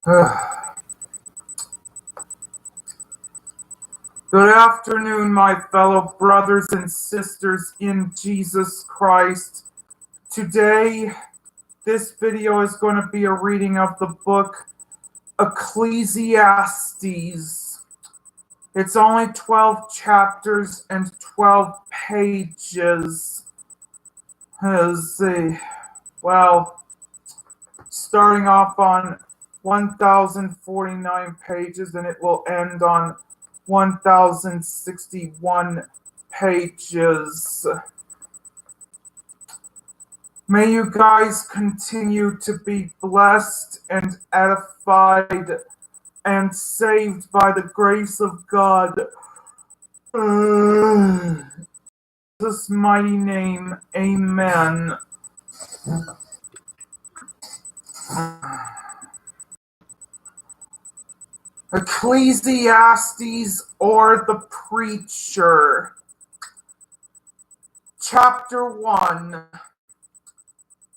Good afternoon, my fellow brothers and sisters in Jesus Christ. Today, this video is going to be a reading of the book Ecclesiastes. It's only 12 chapters and 12 pages. Let's see. Well, starting off on 1,049 pages, and it will end on 1,061 pages. May you guys continue to be blessed and edified and saved by the grace of God. In Jesus' mighty name, amen. Ecclesiastes, or the Preacher. Chapter 1.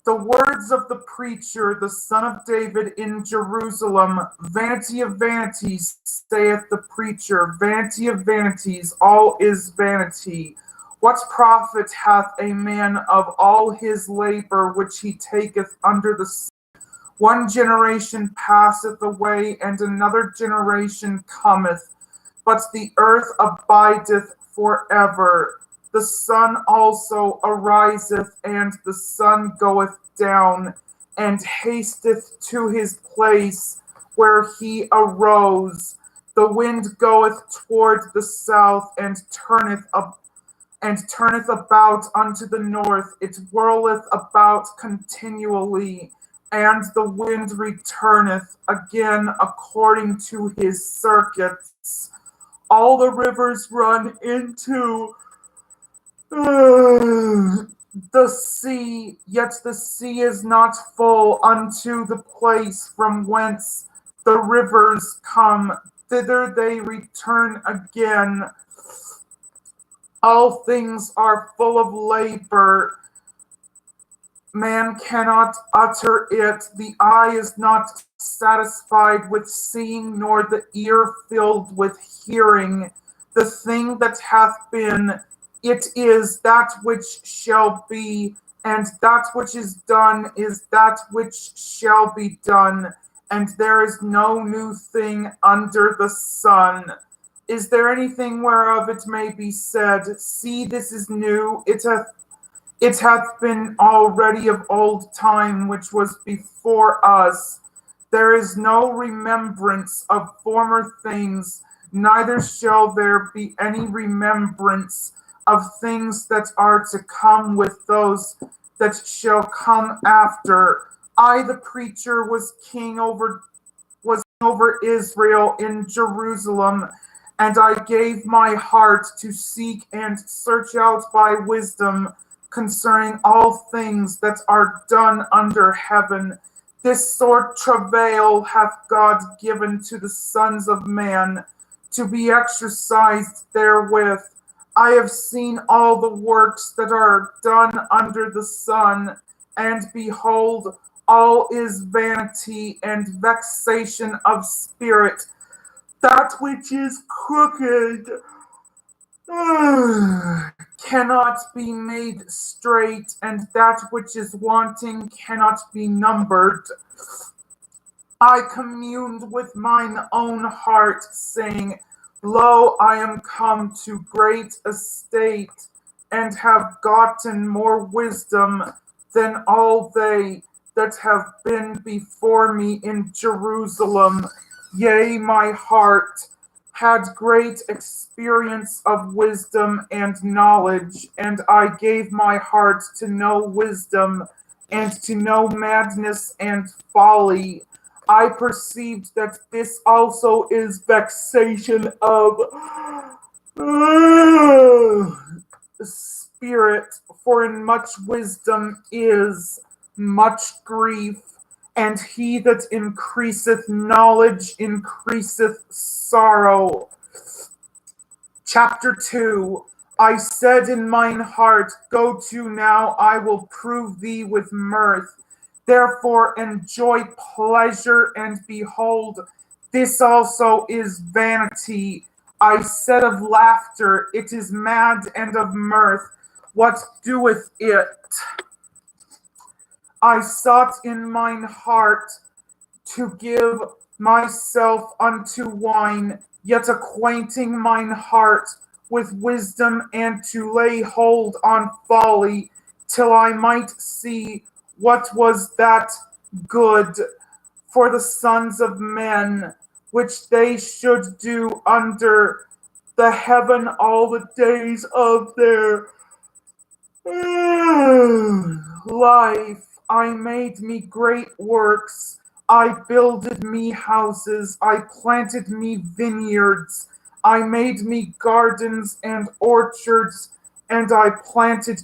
The words of the preacher, the son of David in Jerusalem. Vanity of vanities, saith the preacher. Vanity of vanities, all is vanity. What profit hath a man of all his labor which he taketh under the sun? One generation passeth away, and another generation cometh, but the earth abideth forever. The sun also ariseth, and the sun goeth down, and hasteth to his place where he arose. The wind goeth toward the south, and turneth about unto the north. It whirleth about continually, and the wind returneth again according to his circuits. All the rivers run into the sea, yet the sea is not full unto the place from whence the rivers come. Thither they return again. All things are full of labor. Man cannot utter it. The eye is not satisfied with seeing, nor the ear filled with hearing. The thing that hath been, it is that which shall be, and that which is done is that which shall be done, and there is no new thing under the sun. Is there anything whereof it may be said, see, this is new? It hath been already of old time, which was before us. There is no remembrance of former things, neither shall there be any remembrance of things that are to come with those that shall come after. I, the preacher, was king over Israel in Jerusalem, and I gave my heart to seek and search out by wisdom concerning all things that are done under heaven. This sort travail hath God given to the sons of man, to be exercised therewith. I have seen all the works that are done under the sun, and behold, all is vanity and vexation of spirit. That which is crooked cannot be made straight, and that which is wanting cannot be numbered. I communed with mine own heart, saying, Lo, I am come to great estate, and have gotten more wisdom than all they that have been before me in Jerusalem. Yea, my heart had great experience of wisdom and knowledge, and I gave my heart to know wisdom and to know madness and folly. I perceived that this also is vexation of spirit, for in much wisdom is much grief, and he that increaseth knowledge increaseth sorrow. Chapter 2. I said in mine heart, Go to now, I will prove thee with mirth. Therefore enjoy pleasure, and behold, this also is vanity. I said of laughter, it is mad, and of mirth, what doeth it? I sought in mine heart to give myself unto wine, yet acquainting mine heart with wisdom, and to lay hold on folly, till I might see what was that good for the sons of men, which they should do under the heaven all the days of their life. I made me great works. I builded me houses. I planted me vineyards. I made me gardens and orchards, and I planted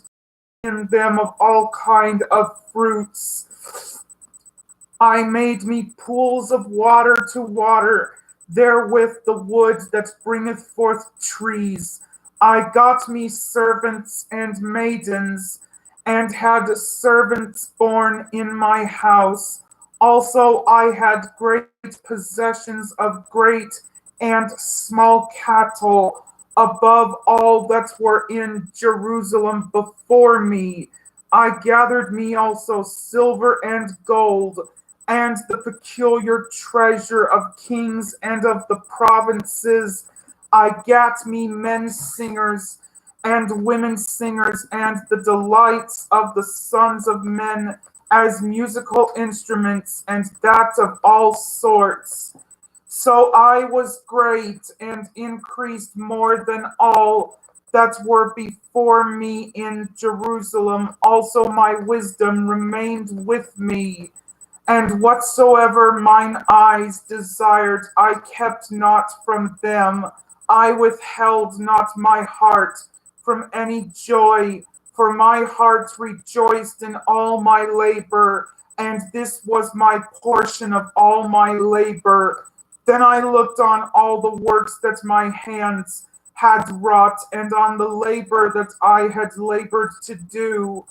in them of all kind of fruits. I made me pools of water to water therewith the wood that bringeth forth trees. I got me servants and maidens, and had servants born in my house. Also I had great possessions of great and small cattle, above all that were in Jerusalem before me. I gathered me also silver and gold, and the peculiar treasure of kings and of the provinces. I gat me men singers and women singers, and the delights of the sons of men as musical instruments, and that of all sorts. So I was great, and increased more than all that were before me in Jerusalem. Also my wisdom remained with me, and whatsoever mine eyes desired, I kept not from them. I withheld not my heart from any joy, for my heart rejoiced in all my labor, and this was my portion of all my labor. Then I looked on all the works that my hands had wrought, and on the labor that I had labored to do.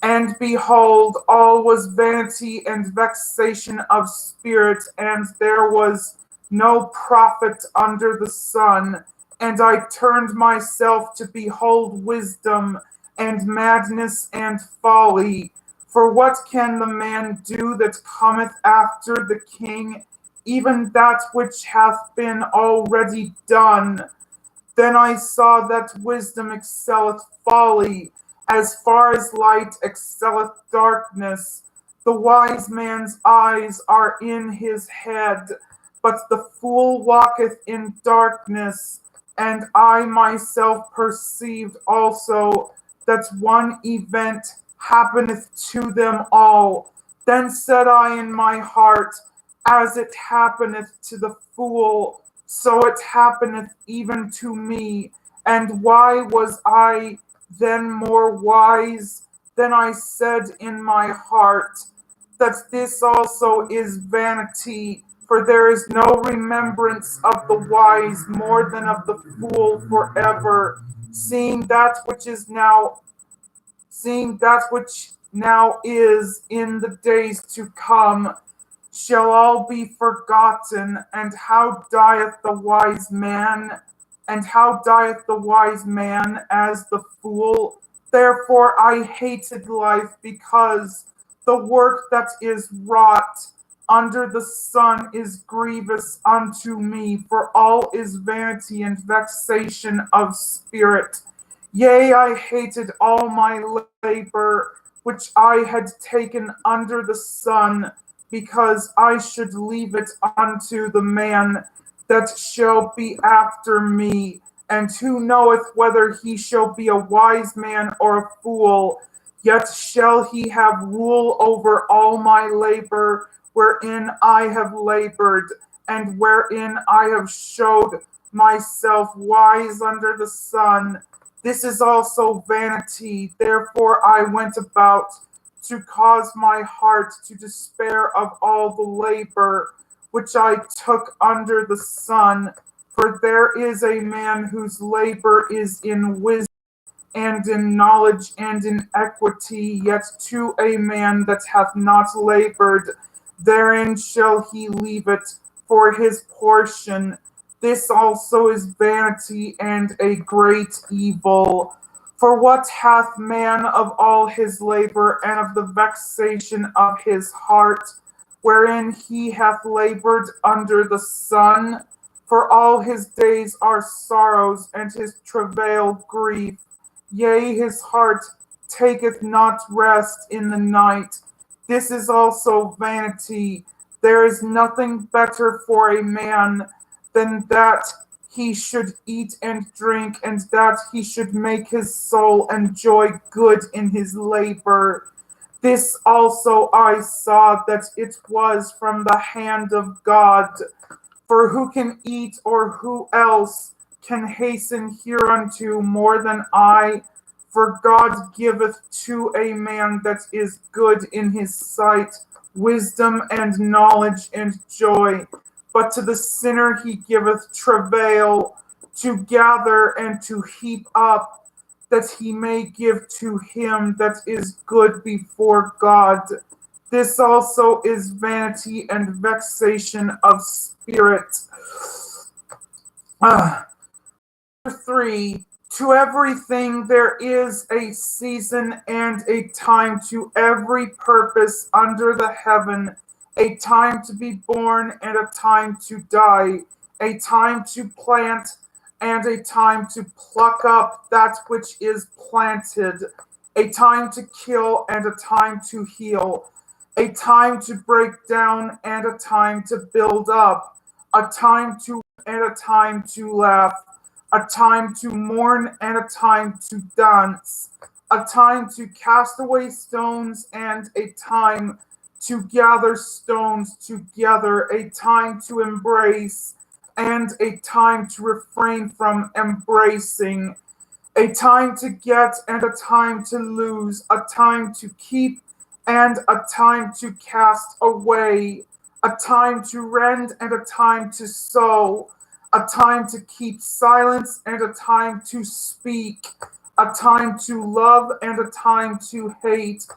And behold, all was vanity and vexation of spirit, and there was no profit under the sun. And I turned myself to behold wisdom, and madness, and folly. For what can the man do that cometh after the king? Even that which hath been already done. Then I saw that wisdom excelleth folly, as far as light excelleth darkness. The wise man's eyes are in his head, but the fool walketh in darkness. And I myself perceived also that one event happeneth to them all. Then said I in my heart, as it happeneth to the fool, so it happeneth even to me. And why was I then more wise? Then I said in my heart, that this also is vanity, for there is no remembrance of the wise more than of the fool forever, seeing that which is now seeing that which now is in the days to come shall all be forgotten. And how dieth the wise man? And how dieth the wise man as the fool? Therefore I hated life, because the work that is wrought under the sun is grievous unto me, for all is vanity and vexation of spirit. Yea, I hated all my labor which I had taken under the sun, because I should leave it unto the man that shall be after me. And who knoweth whether he shall be a wise man or a fool? Yet shall he have rule over all my labor, wherein I have labored, and wherein I have showed myself wise under the sun. This is also vanity. Therefore I went about to cause my heart to despair of all the labor which I took under the sun. For there is a man whose labor is in wisdom, and in knowledge and in equity, yet to a man that hath not labored, therein shall he leave it for his portion. This also is vanity and a great evil. For what hath man of all his labor and of the vexation of his heart, wherein he hath labored under the sun? For all his days are sorrows, and his travail grief. Yea, his heart taketh not rest in the night. This is also vanity. There is nothing better for a man than that he should eat and drink, and that he should make his soul enjoy good in his labor. This also I saw that it was from the hand of God. For who can eat, or who else can hasten hereunto more than I? For God giveth to a man that is good in his sight wisdom and knowledge and joy. But to the sinner he giveth travail to gather and to heap up, that he may give to him that is good before God. This also is vanity and vexation of spirit. Ah. 3. To everything there is a season and a time to every purpose under the heaven, a time to be born and a time to die, a time to plant and a time to pluck up that which is planted, a time to kill and a time to heal, a time to break down and a time to build up, a time to and a time to laugh, a time to mourn and a time to dance, a time to cast away stones and a time to gather stones together, a time to embrace and a time to refrain from embracing, a time to get and a time to lose, a time to keep and a time to cast away, a time to rend and a time to sow, a time to keep silence and a time to speak, a time to love and a time to hate,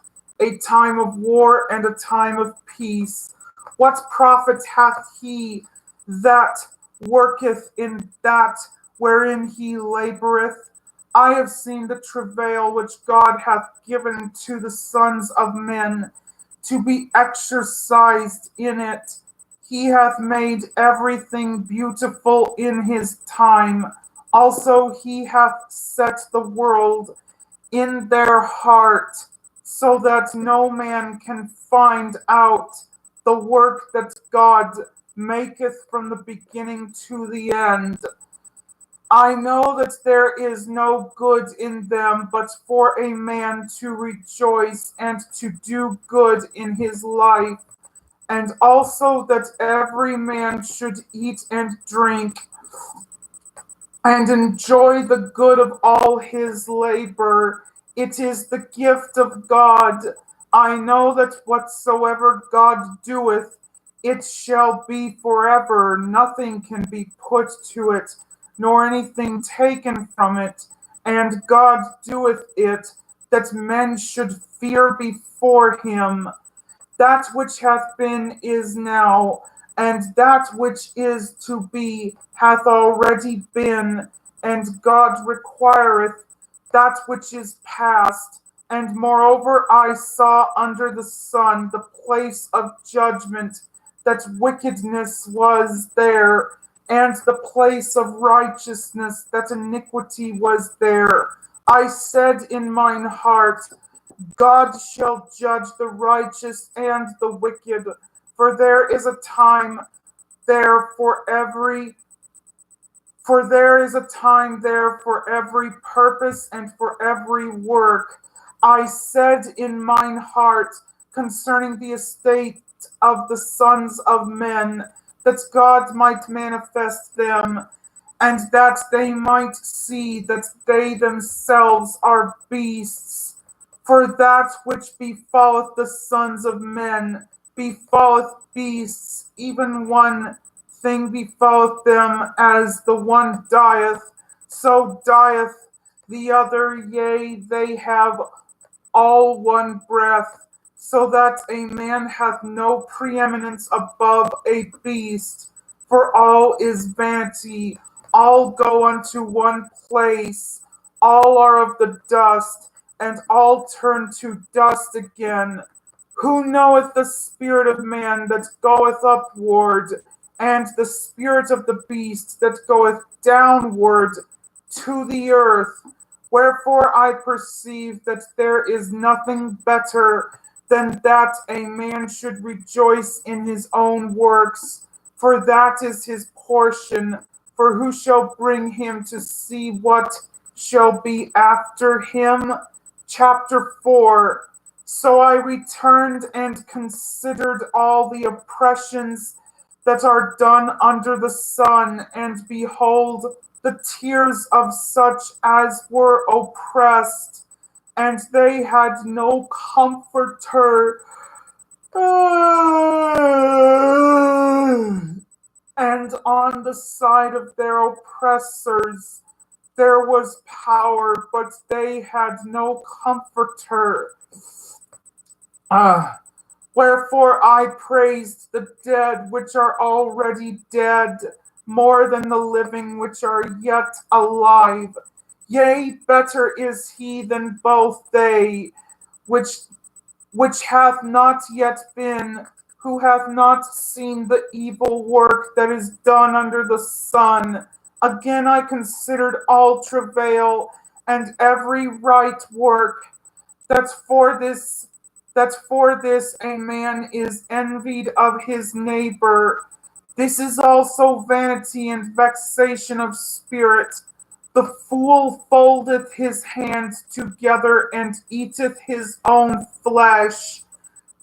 a time of war and a time of peace. What profit hath he that worketh in that wherein he laboreth? I have seen the travail which God hath given to the sons of men to be exercised in it. He hath made everything beautiful in his time. Also, he hath set the world in their heart, so that no man can find out the work that God maketh from the beginning to the end. I know that there is no good in them, but for a man to rejoice and to do good in his life, and also that every man should eat and drink and enjoy the good of all his labor. It is the gift of God. I know that whatsoever God doeth, it shall be forever. Nothing can be put to it, nor anything taken from it. And God doeth it, that men should fear before him. That which hath been is now, and that which is to be hath already been, and God requireth that which is past. And moreover, I saw under the sun the place of judgment, that wickedness was there, and the place of righteousness, that iniquity was there. I said in mine heart, God shall judge the righteous and the wicked, for there is a time there for every purpose and for every work. I said in mine heart concerning the estate of the sons of men, that God might manifest them, and that they might see that they themselves are beasts. For that which befalleth the sons of men befalleth beasts, even one thing befalleth them, as the one dieth, so dieth the other, yea, they have all one breath, so that a man hath no preeminence above a beast. For all is vanity, all go unto one place, all are of the dust, and all turn to dust again. Who knoweth the spirit of man that goeth upward, and the spirit of the beast that goeth downward to the earth? Wherefore I perceive that there is nothing better than that a man should rejoice in his own works, for that is his portion. For who shall bring him to see what shall be after him? Chapter 4. So I returned and considered all the oppressions that are done under the sun, and behold, the tears of such as were oppressed, and they had no comforter. And on the side of their oppressors there was power, but they had no comforter. Ah, wherefore I praised the dead which are already dead, more than the living which are yet alive. Yea, better is he than both they, which hath not yet been, who hath not seen the evil work that is done under the sun. Again I considered all travail and every right work, that for this a man is envied of his neighbor. This is also vanity and vexation of spirit. The fool foldeth his hands together and eateth his own flesh.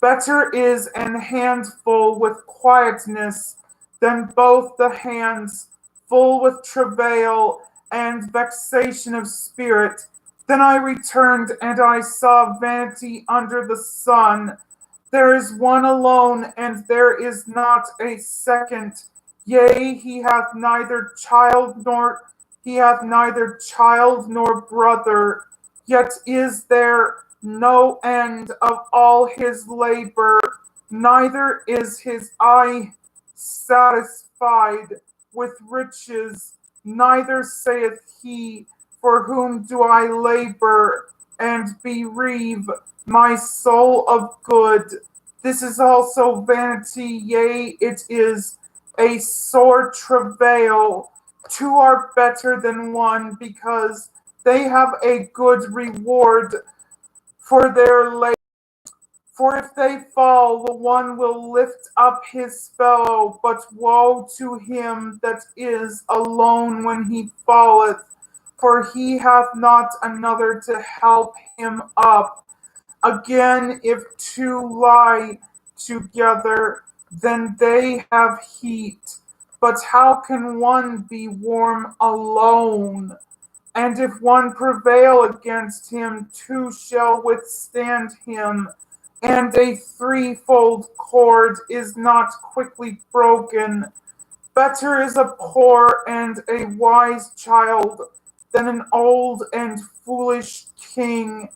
Better is an handful with quietness than both the hands full with travail and vexation of spirit. Then I returned, and I saw vanity under the sun. There is one alone, and there is not a second. Yea, he hath neither child nor brother. Yet is there no end of all his labor, neither is his eye satisfied with riches, neither saith he, for whom do I labor, and bereave my soul of good? This is also vanity, yea, it is a sore travail. Two are better than one, because they have a good reward for their labor. For if they fall, the one will lift up his fellow, but woe to him that is alone when he falleth, for he hath not another to help him up. Again, if two lie together, then they have heat. But how can one be warm alone? And if one prevail against him, two shall withstand him. And a threefold cord is not quickly broken. Better is a poor and a wise child than an old and foolish king,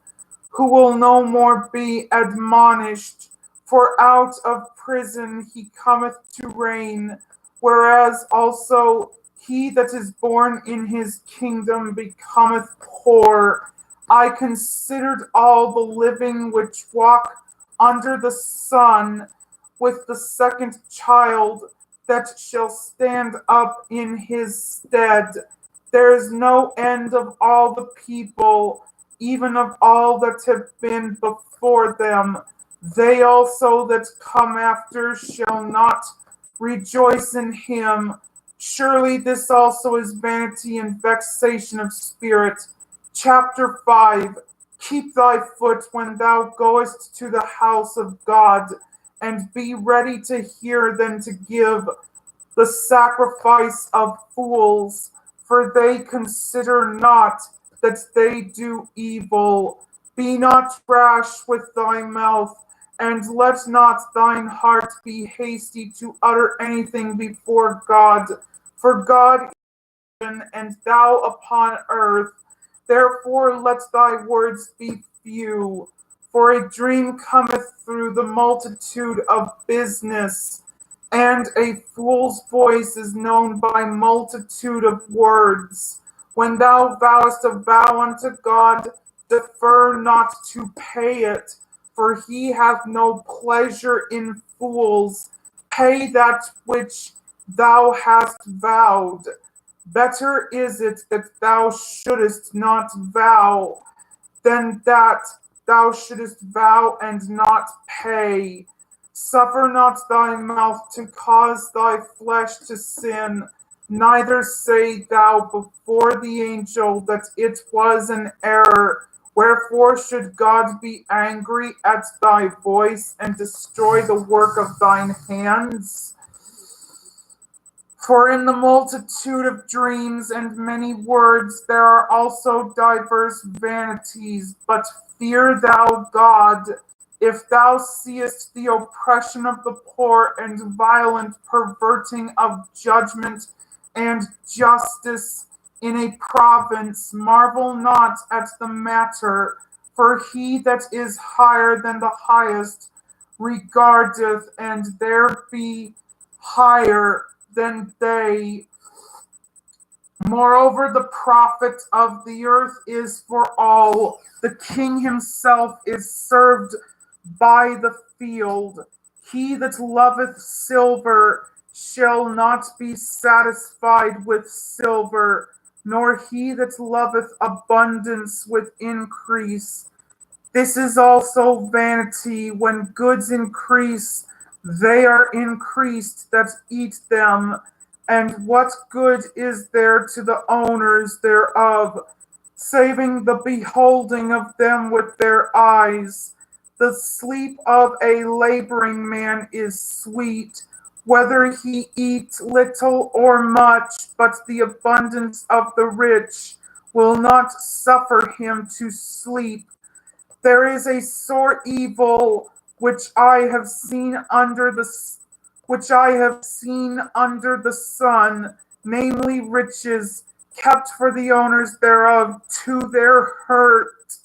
who will no more be admonished. For out of prison he cometh to reign, whereas also he that is born in his kingdom becometh poor. I considered all the living which walk under the sun, with the second child that shall stand up in his stead. There is no end of all the people, even of all that have been before them. They also that come after shall not rejoice in him. Surely this also is vanity and vexation of spirit. Chapter 5. Keep thy foot when thou goest to the house of God, and be ready to hear than to give the sacrifice of fools, for they consider not that they do evil. Be not rash with thy mouth, and let not thine heart be hasty to utter anything before God. For God is in heaven, and thou upon earth. Therefore let thy words be few. For a dream cometh through the multitude of business, and a fool's voice is known by multitude of words. When thou vowest a vow unto God, defer not to pay it, for he hath no pleasure in fools. Pay that which thou hast vowed. Better is it that thou shouldest not vow than that thou shouldest vow and not pay. Suffer not thy mouth to cause thy flesh to sin, neither say thou before the angel that it was an error. Wherefore should God be angry at thy voice and destroy the work of thine hands? For in the multitude of dreams and many words there are also divers vanities. But fear thou God, if thou seest the oppression of the poor and violent perverting of judgment and justice in a province, marvel not at the matter, for he that is higher than the highest regardeth, and there be higher than they. Moreover, the profit of the earth is for all. The king himself is served by the field. He that loveth silver shall not be satisfied with silver, nor he that loveth abundance with increase. This is also vanity. When goods increase, they are increased that eat them. And what good is there to the owners thereof, saving the beholding of them with their eyes? The sleep of a laboring man is sweet, whether he eat little or much, but the abundance of the rich will not suffer him to sleep. There is a sore evil which I have seen under the sun, namely riches, kept for the owners thereof to their hurt.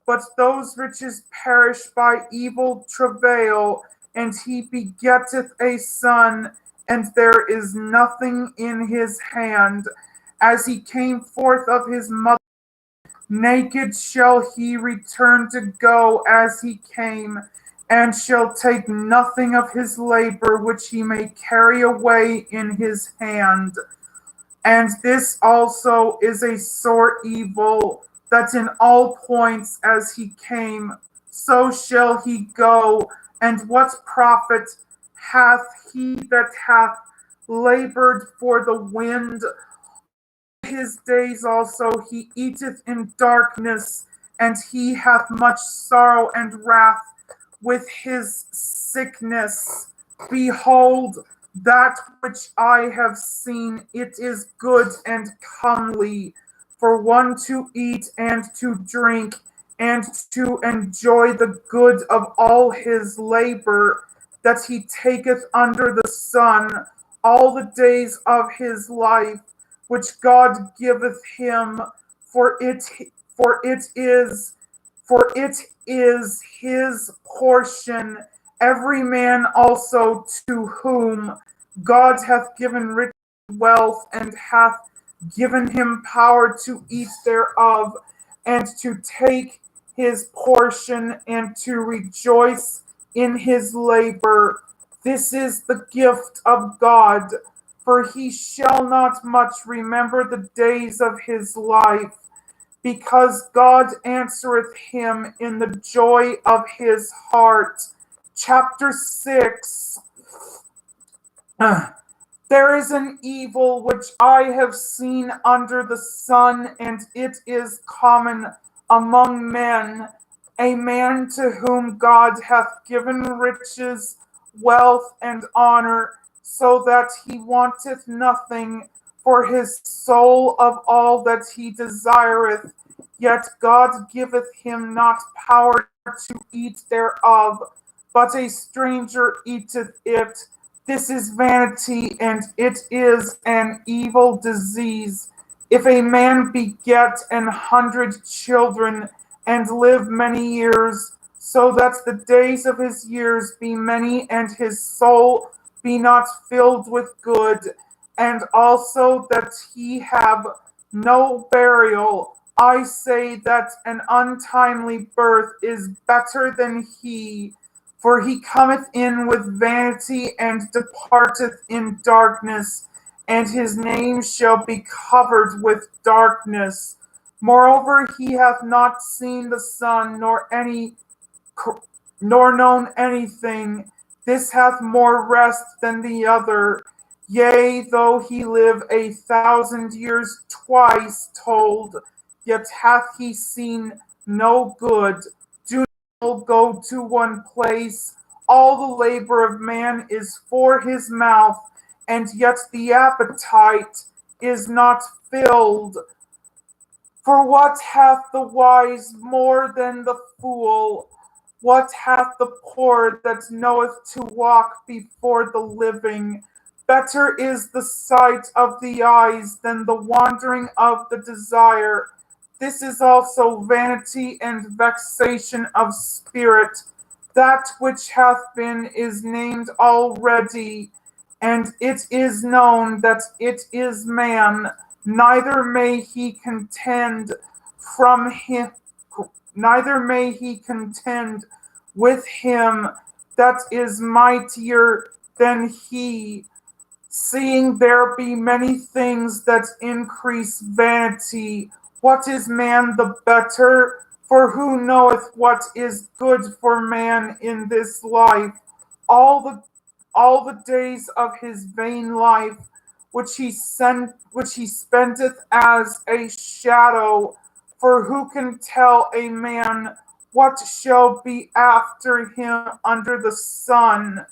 But those riches perish by evil travail, and he begetteth a son, and there is nothing in his hand. As he came forth of his mother, naked shall he return to go as he came, and shall take nothing of his labor which he may carry away in his hand. And this also is a sore evil, that in all points as he came, so shall he go. And what profit hath he that hath labored for the wind? His days also he eateth in darkness, and he hath much sorrow and wrath with his sickness. Behold, that which I have seen, it is good and comely for one to eat and to drink, and to enjoy the good of all his labor that he taketh under the sun all the days of his life, which God giveth him, for it for it is for it is his portion. Every man also to whom God hath given rich wealth, and hath given him power to eat thereof, and to take his portion, and to rejoice in his labor. This is the gift of God, for he shall not much remember the days of his life, because God answereth him in the joy of his heart. Chapter 6. There is an evil which I have seen under the sun, and it is common among men, a man to whom God hath given riches, wealth, and honor, so that he wanteth nothing for his soul of all that he desireth. Yet God giveth him not power to eat thereof, but a stranger eateth it. This is vanity, and it is an evil disease. If a man beget 100 children, and live many years, so that the days of his years be many, and his soul be not filled with good, and also that he have no burial, I say that an untimely birth is better than he. For he cometh in with vanity, and departeth in darkness, and his name shall be covered with darkness. Moreover, he hath not seen the sun, nor known anything. This hath more rest than the other. Yea, though he live 1,000 years twice told, yet hath he seen no good. Do not go to one place. All the labor of man is for his mouth, and yet the appetite is not filled. For what hath the wise more than the fool? What hath the poor that knoweth to walk before the living? Better is the sight of the eyes than the wandering of the desire. This is also vanity and vexation of spirit. That which hath been is named already, and it is known that it is man, neither may he contend from him, neither may he contend with him that is mightier than he, seeing there be many things that increase vanity. What is man the better? For who knoweth what is good for man in this life? All the all the days of his vain life, which he spendeth as a shadow. For who can tell a man what shall be after him under the sun?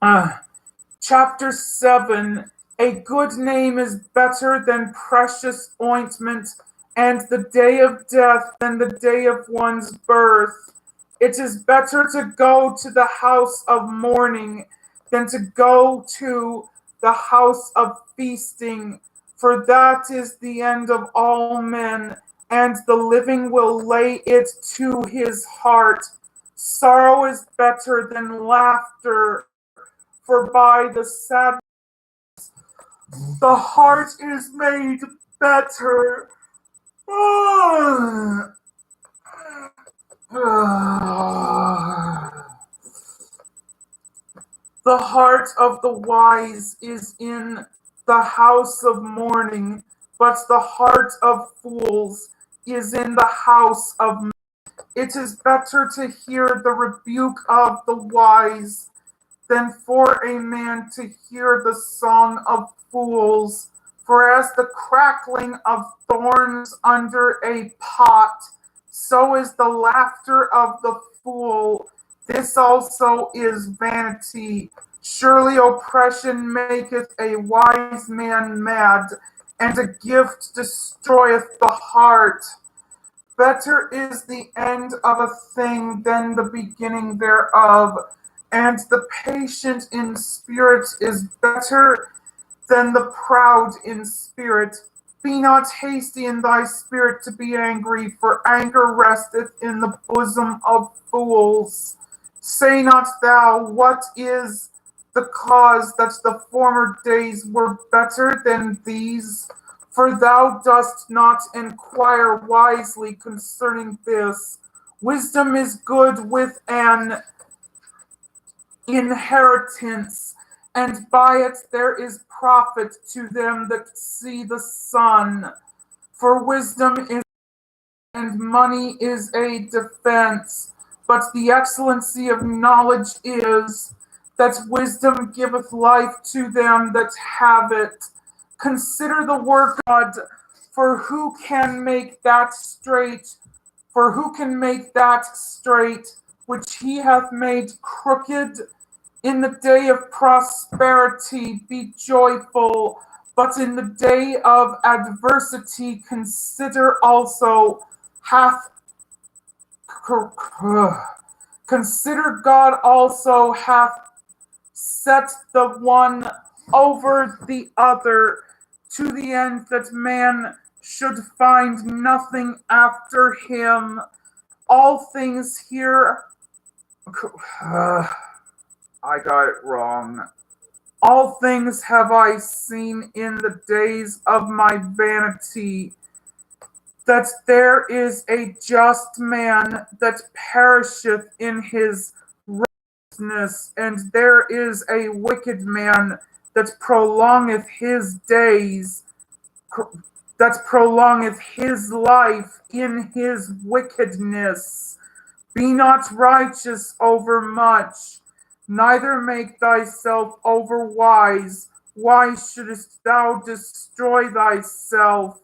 Uh, Chapter 7. A good name is better than precious ointment, and the day of death than the day of one's birth. It is better to go to the house of mourning than to go to the house of feasting, for that is the end of all men, and the living will lay it to his heart. Sorrow is better than laughter, for by the sad the heart is made better. The heart of the wise is in the house of mourning, but the heart of fools is in the house of men. It is better to hear the rebuke of the wise than for a man to hear the song of fools. For as the crackling of thorns under a pot, so is the laughter of the fool. This also is vanity. Surely oppression maketh a wise man mad, and a gift destroyeth the heart. Better is the end of a thing than the beginning thereof, and the patient in spirit is better than the proud in spirit. Be not hasty in thy spirit to be angry, for anger resteth in the bosom of fools. Say not thou, what is the cause that the former days were better than these? For thou dost not inquire wisely concerning this. Wisdom is good with an inheritance, and by it there is profit to them that see the sun. For wisdom is and money is a defense, but the excellency of knowledge is that wisdom giveth life to them that have it. Consider the work of God, for who can make that straight? For who can make that straight which he hath made crooked? In the day of prosperity be joyful, but in the day of adversity consider also hath consider God also hath set the one over the other. to the end that man should find nothing after him. All things here. I got it wrong. All things have I seen in the days of my vanity, that there is a just man that perisheth in his righteousness, and there is a wicked man that prolongeth his days, that prolongeth his life in his wickedness. Be not righteous over much, neither make thyself over wise. Why shouldest thou destroy thyself?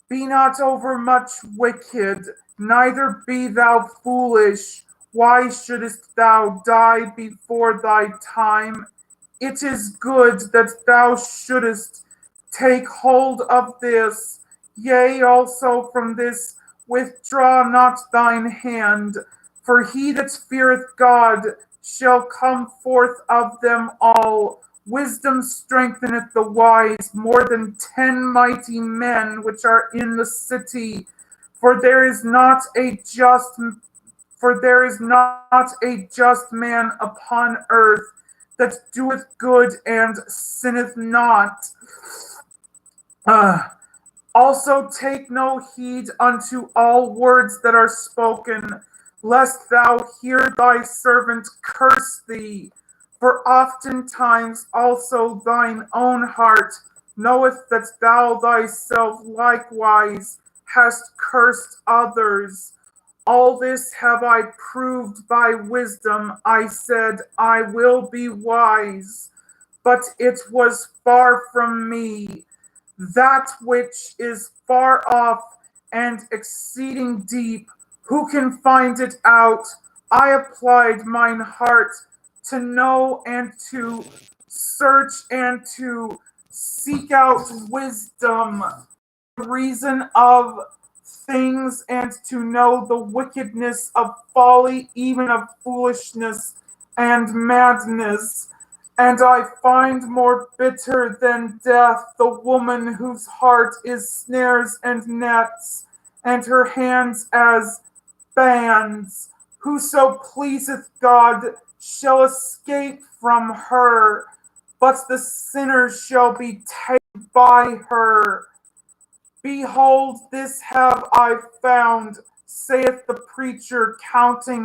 Be not overmuch wicked, neither be thou foolish. Why shouldest thou die before thy time? It is good that thou shouldest take hold of this. Yea, also from this withdraw not thine hand. For he that feareth God shall come forth of them all. Wisdom strengtheneth the wise more than 10 mighty men which are in the city. For there is not a just man upon earth that doeth good and sinneth not. Also take no heed unto all words that are spoken, lest thou hear thy servant curse thee. For oftentimes also thine own heart knoweth that thou thyself likewise hast cursed others. All this have I proved by wisdom. I said, I will be wise, but it was far from me. That which is far off and exceeding deep, who can find it out? I applied mine heart to know and to search and to seek out wisdom, the reason of things, and to know the wickedness of folly, even of foolishness and madness. And I find more bitter than death the woman whose heart is snares and nets, and her hands as bands. Whoso pleaseth God shall escape from her, but the sinner shall be taken by her. Behold, this have I found, saith the preacher, counting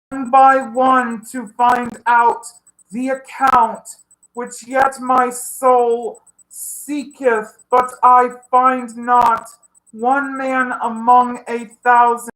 one by one to find out the account, which yet my soul seeketh, but I find not. One man among 1,000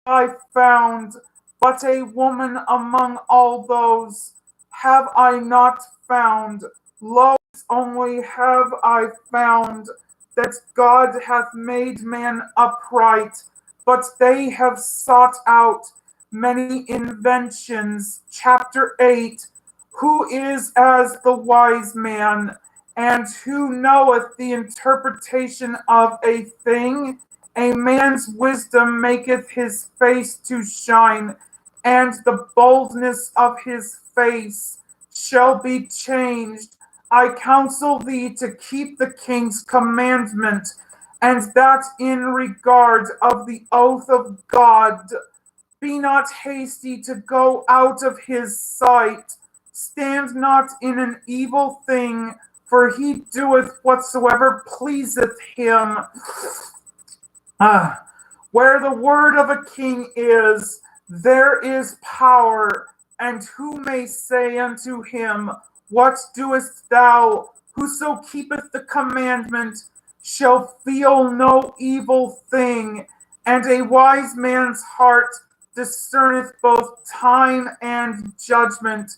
I found, but a woman among all those have I not found. Lo, only have I found that God hath made man upright, but they have sought out many inventions. Chapter 8. Who is as the wise man, and who knoweth the interpretation of a thing? A man's wisdom maketh his face to shine, and the boldness of his face shall be changed. I counsel thee to keep the king's commandment, and that in regard of the oath of God. Be not hasty to go out of his sight. Stand not in an evil thing, for he doeth whatsoever pleaseth him. Where the word of a king is, there is power. And who may say unto him, what doest thou? Whoso keepeth the commandment shall feel no evil thing. And a wise man's heart discerneth both time and judgment,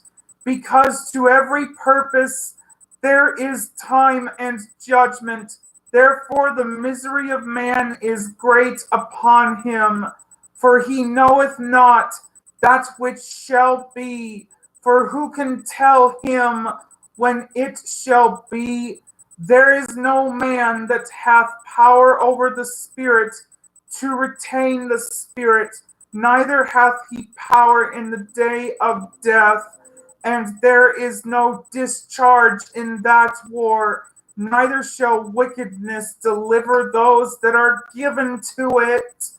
because to every purpose there is time and judgment. Therefore the misery of man is great upon him, for he knoweth not that which shall be. For who can tell him when it shall be? There is no man that hath power over the Spirit to retain the Spirit, neither hath he power in the day of death. And there is no discharge in that war, neither shall wickedness deliver those that are given to it.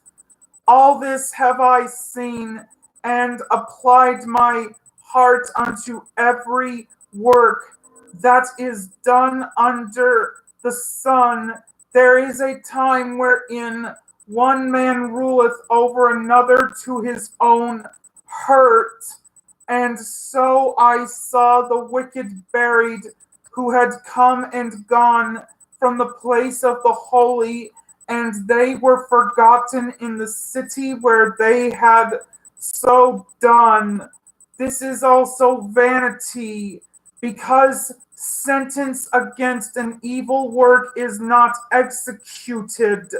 All this have I seen, and applied my heart unto every work that is done under the sun. There is a time wherein one man ruleth over another to his own hurt. And so I saw the wicked buried, who had come and gone from the place of the holy, and they were forgotten in the city where they had so done. This is also vanity, because sentence against an evil work is not executed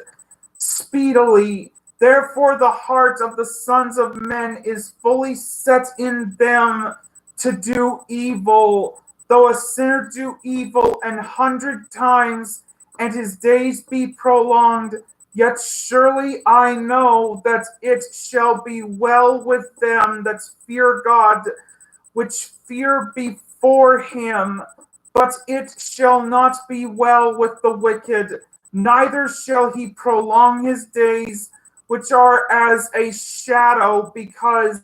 speedily. Therefore, the heart of the sons of men is fully set in them to do evil. Though a sinner do evil 100 times, and his days be prolonged, yet surely I know that it shall be well with them that fear God, which fear before him. But it shall not be well with the wicked, neither shall he prolong his days, which are as a shadow, because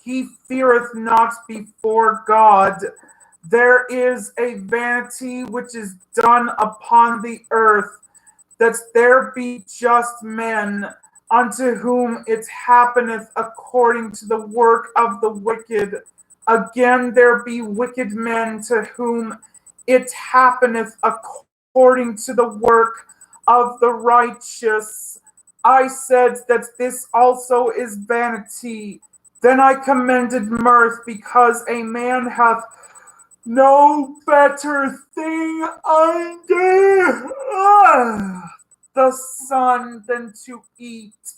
he feareth not before God. There is a vanity which is done upon the earth, that there be just men, unto whom it happeneth according to the work of the wicked. Again, there be wicked men to whom it happeneth according to the work of the righteous. I said that this also is vanity. Then I commended mirth, because a man hath no better thing under the sun than to eat,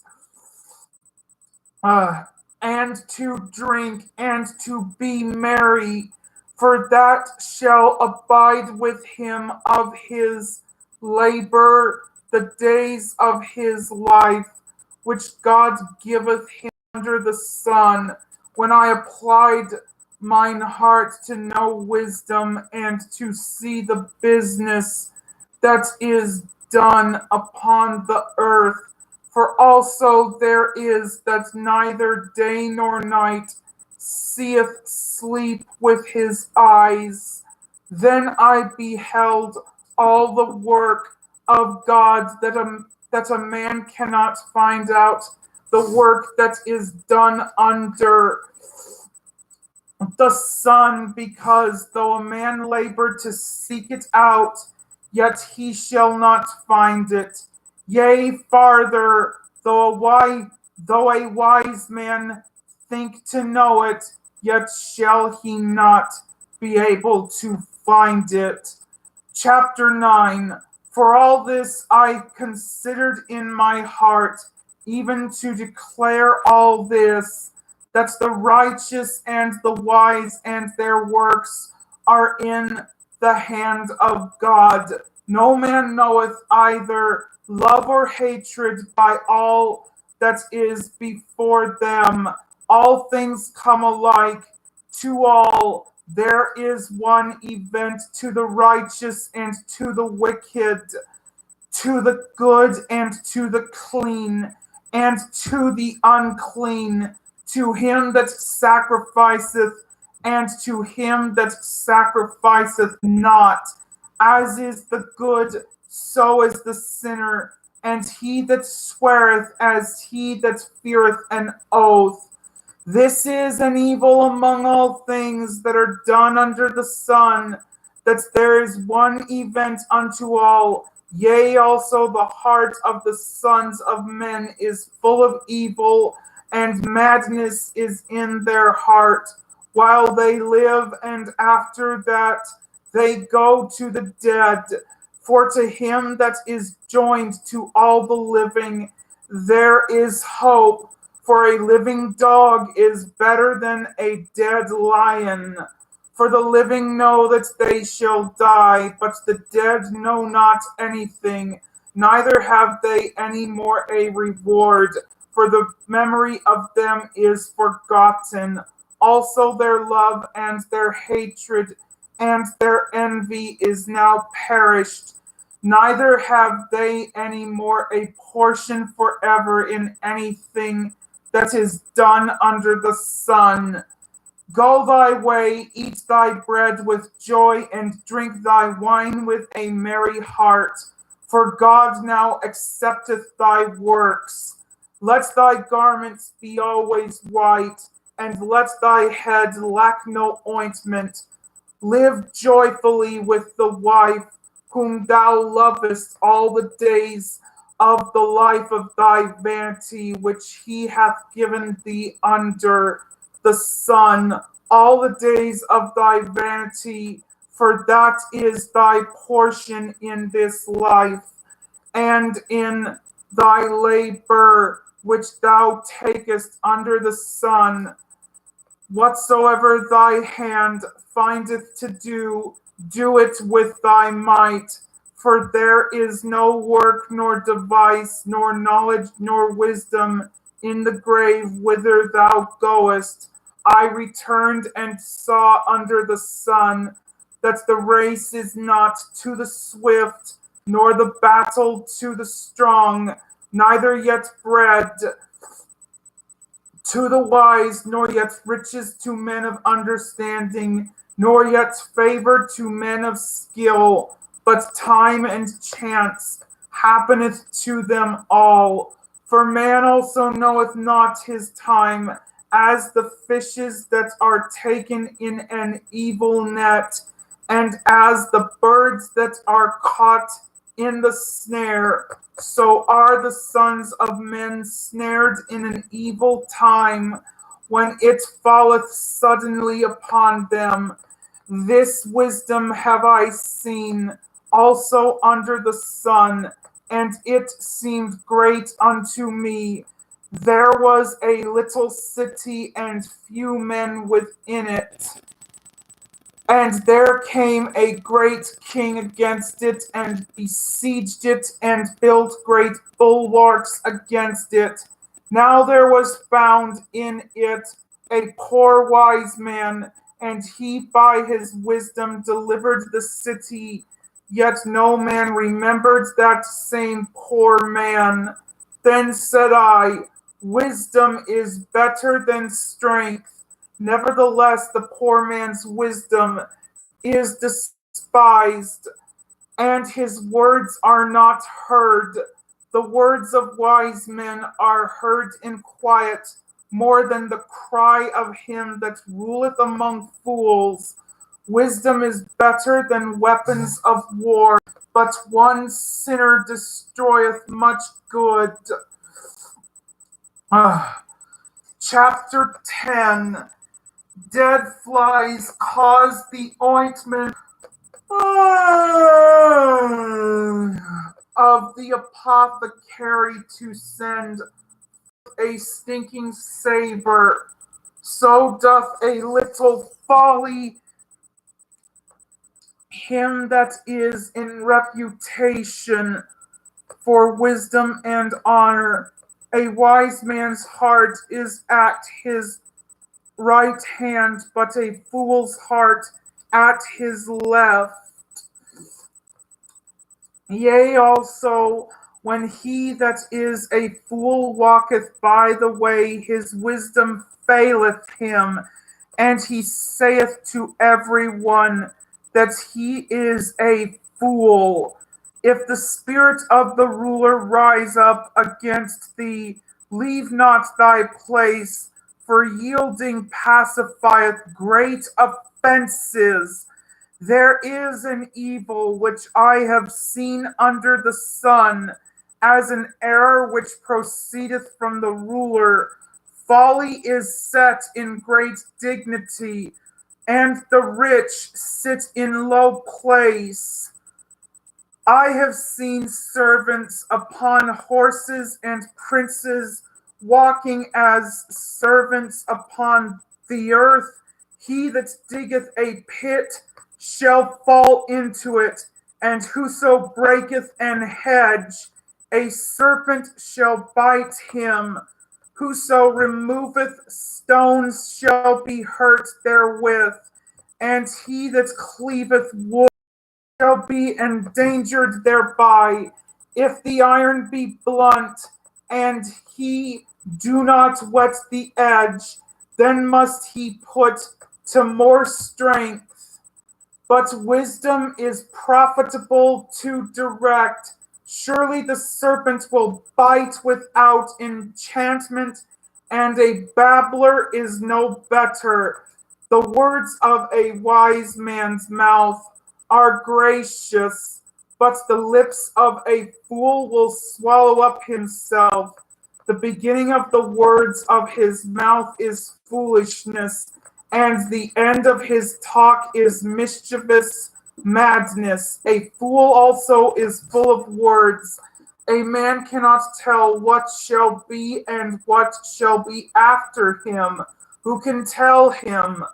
and to drink, and to be merry, for that shall abide with him of his labor the days of his life, which God giveth him under the sun. When I applied mine heart to know wisdom, and to see the business that is done upon the earth. For also there is that neither day nor night seeth sleep with his eyes. Then I beheld all the work of God, that a man cannot find out, the work that is done under the sun, because though a man labor to seek it out, yet he shall not find it. Yea, farther, though a wise man think to know it, yet shall he not be able to find it. Chapter 9. For all this I considered in my heart, even to declare all this, that the righteous and the wise and their works are in the hand of God. No man knoweth either love or hatred by all that is before them. All things come alike to all. There is one event to the righteous and to the wicked, to the good and to the clean, and to the unclean, to him that sacrificeth and to him that sacrificeth not. As is the good, so is the sinner, and he that sweareth as he that feareth an oath. This is an evil among all things that are done under the sun, that there is one event unto all. Yea, also the heart of the sons of men is full of evil, and madness is in their heart, while they live, and after that they go to the dead. For to him that is joined to all the living, there is hope. For a living dog is better than a dead lion. For the living know that they shall die, but the dead know not anything, neither have they any more a reward, for the memory of them is forgotten. Also their love and their hatred and their envy is now perished. Neither have they any more a portion forever in anything that is done under the sun. Go thy way, eat thy bread with joy, and drink thy wine with a merry heart, for God now accepteth thy works. Let thy garments be always white, and let thy head lack no ointment. Live joyfully with the wife whom thou lovest all the days of the life of thy vanity, which he hath given thee under the sun, all the days of thy vanity, for that is thy portion in this life, and in thy labor which thou takest under the sun. Whatsoever thy hand findeth to do, do it with thy might. For there is no work, nor device, nor knowledge, nor wisdom in the grave whither thou goest. I returned and saw under the sun that the race is not to the swift, nor the battle to the strong, neither yet bread to the wise, nor yet riches to men of understanding, nor yet favor to men of skill, but time and chance happeneth to them all. For man also knoweth not his time, as the fishes that are taken in an evil net, and as the birds that are caught in the snare, so are the sons of men snared in an evil time, when it falleth suddenly upon them. This wisdom have I seen also under the sun, and it seemed great unto me. There was a little city, and few men within it. And there came a great king against it, and besieged it, and built great bulwarks against it. Now there was found in it a poor wise man, and he by his wisdom delivered the city. Yet no man remembered that same poor man. Then said I, wisdom is better than strength. Nevertheless, the poor man's wisdom is despised, and his words are not heard. The words of wise men are heard in quiet, more than the cry of him that ruleth among fools. Wisdom is better than weapons of war, but one sinner destroyeth much good. Chapter 10. Dead flies cause the ointment of the apothecary to send a stinking savor. So doth a little folly him that is in reputation for wisdom and honor. A wise man's heart is at his right hand, but a fool's heart at his left. Yea, also, when he that is a fool walketh by the way, his wisdom faileth him, and he saith to every one that he is a fool. If the spirit of the ruler rise up against thee, leave not thy place, for yielding pacifieth great offenses. There is an evil which I have seen under the sun, as an error which proceedeth from the ruler. Folly is set in great dignity, and the rich sit in low place. I have seen servants upon horses, and princes walking as servants upon the earth. He that diggeth a pit shall fall into it, and whoso breaketh an hedge, a serpent shall bite him. Whoso removeth stones shall be hurt therewith. and he that cleaveth wood shall be endangered thereby. If the iron be blunt, and he do not whet the edge, then must he put to more strength. But wisdom is profitable to direct. Surely the serpent will bite without enchantment, and a babbler is no better. The words of a wise man's mouth are gracious, but the lips of a fool will swallow up himself. The beginning of the words of his mouth is foolishness, and the end of his talk is mischievous madness. A fool also is full of words. A man cannot tell what shall be and what shall be after him. Who can tell him?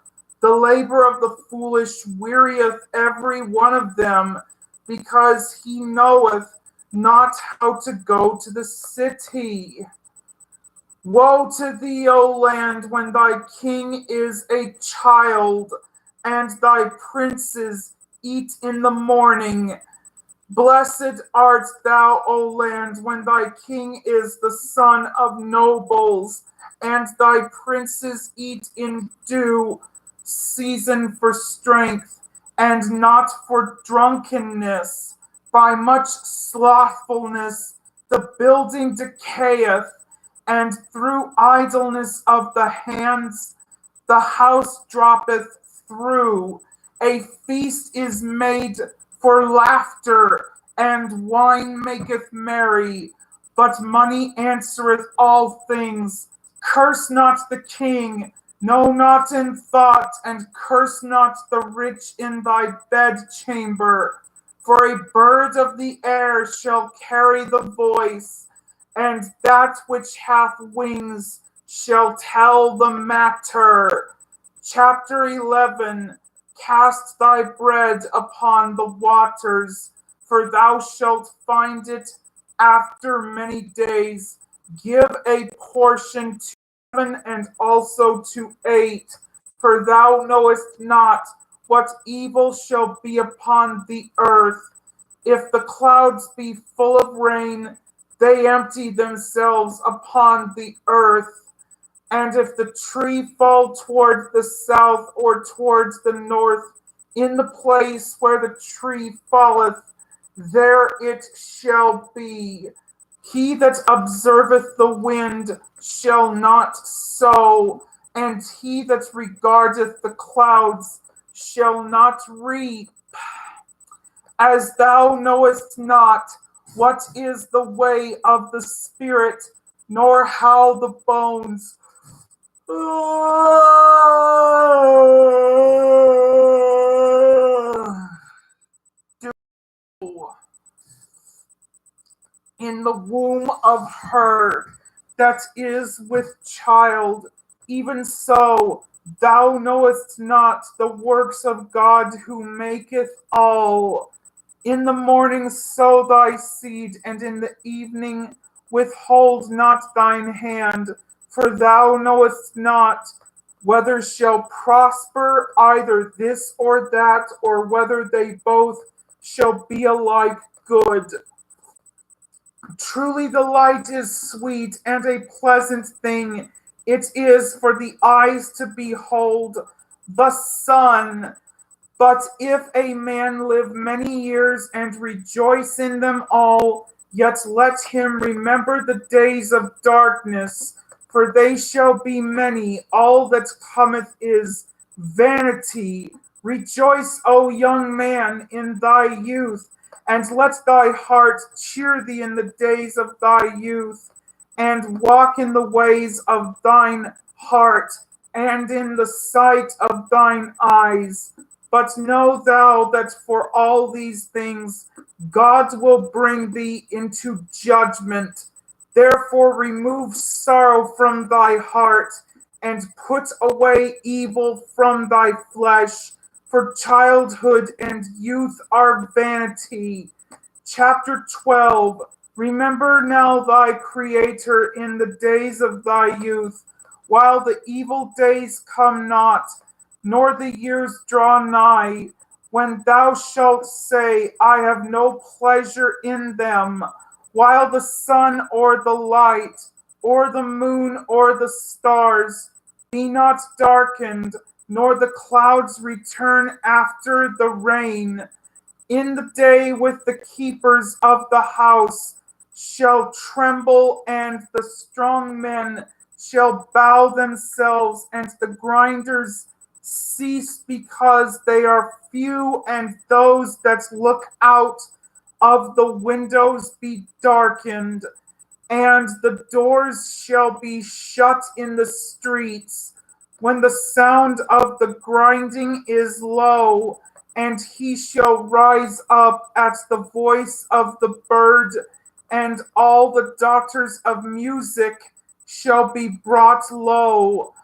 The labor of the foolish wearieth every one of them, because he knoweth not how to go to the city. Woe to thee, O land, when thy king is a child, and thy princes eat in the morning. Blessed art thou, O land, when thy king is the son of nobles, and thy princes eat in due season for strength, and not for drunkenness. By much slothfulness the building decayeth, and through idleness of the hands the house droppeth through. A feast is made for laughter, and wine maketh merry, but money answereth all things. Curse not the king, no, not in thought, and curse not the rich in thy bedchamber. For a bird of the air shall carry the voice, and that which hath wings shall tell the matter. Chapter 11. Cast thy bread upon the waters, for thou shalt find it after many days. Give a portion to 7 and also to 8, for thou knowest not what evil shall be upon the earth. If the clouds be full of rain, they empty themselves upon the earth. And if the tree fall towards the south or towards the north, in the place where the tree falleth, there it shall be. He that observeth the wind shall not sow, and he that regardeth the clouds shall not reap. As thou knowest not what is the way of the Spirit, nor how the bones do in the womb of her that is with child, even so thou knowest not the works of God who maketh all. In the morning sow thy seed, and in the evening withhold not thine hand, for thou knowest not whether shall prosper either this or that, or whether they both shall be alike good. Truly the light is sweet, and a pleasant thing it is for the eyes to behold the sun. But if a man live many years and rejoice in them all, yet let him remember the days of darkness, for they shall be many. All that cometh is vanity. Rejoice, O young man, in thy youth, and let thy heart cheer thee in the days of thy youth, and walk in the ways of thine heart, and in the sight of thine eyes. But know thou that for all these things God will bring thee into judgment. Therefore remove sorrow from thy heart, and put away evil from thy flesh, for childhood and youth are vanity. Chapter 12. Remember now thy Creator in the days of thy youth, while the evil days come not, nor the years draw nigh, when thou shalt say, I have no pleasure in them, while the sun or the light, or the moon or the stars be not darkened, nor the clouds return after the rain. In the day with the keepers of the house shall tremble, and the strong men shall bow themselves, and the grinders cease because they are few, and those that look out of the windows be darkened, and the doors shall be shut in the streets, when the sound of the grinding is low, and he shall rise up at the voice of the bird, and all the doctors of music shall be brought low.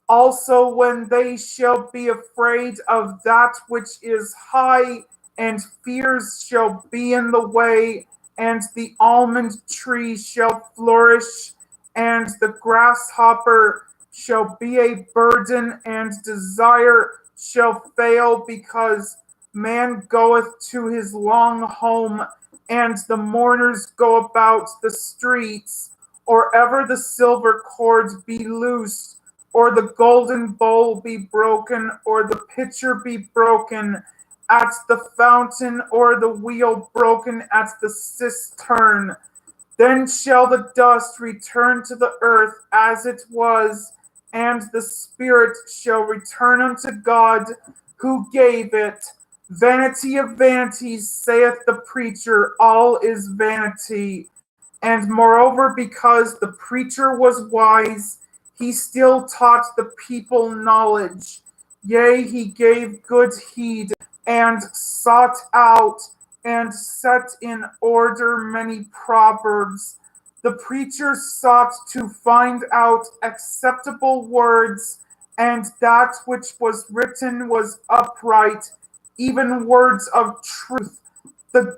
Also, when they shall be afraid of that which is high, and fears shall be in the way, and the almond tree shall flourish, and the grasshopper shall be a burden, and desire shall fail, because man goeth to his long home, and the mourners go about the streets, or ever the silver cord be loosed, or the golden bowl be broken, or the pitcher be broken at the fountain, or the wheel broken at the cistern. Then shall the dust return to the earth as it was, and the spirit shall return unto God who gave it. Vanity of vanities, saith the preacher, all is vanity. And moreover, because the preacher was wise, he still taught the people knowledge. Yea, he gave good heed, and sought out and set in order many proverbs. The preacher sought to find out acceptable words, and that which was written was upright, even words of truth. The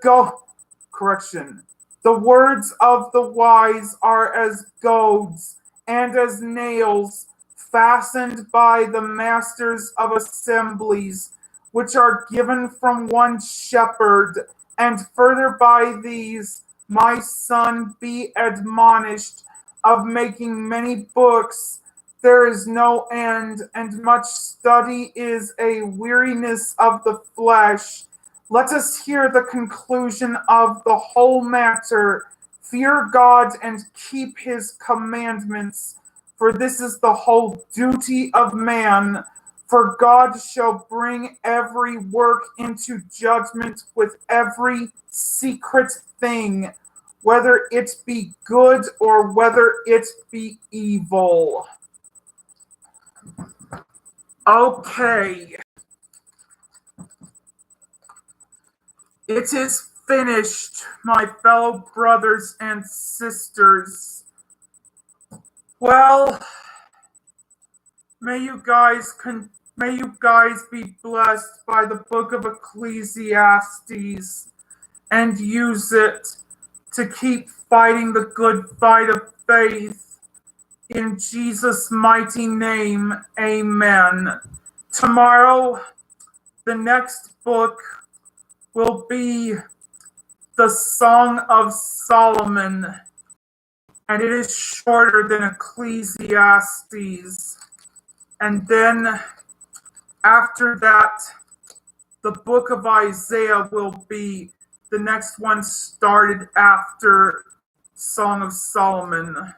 correction. The words of the wise are as goads, and as nails fastened by the masters of assemblies, which are given from one shepherd. And further by these, my son, be admonished of making many books. There is no end, and much study is a weariness of the flesh. Let us hear the conclusion of the whole matter. Fear God and keep his commandments, for this is the whole duty of man. For God shall bring every work into judgment with every secret thing, whether it be good or whether it be evil. Okay. It is finished, my fellow brothers and sisters. Well, may you guys be blessed by the book of Ecclesiastes and use it to keep fighting the good fight of faith. In Jesus' mighty name, amen. Tomorrow, the next book will be the Song of Solomon, and it is shorter than Ecclesiastes. And then after that, the book of Isaiah will be the next one started after Song of Solomon.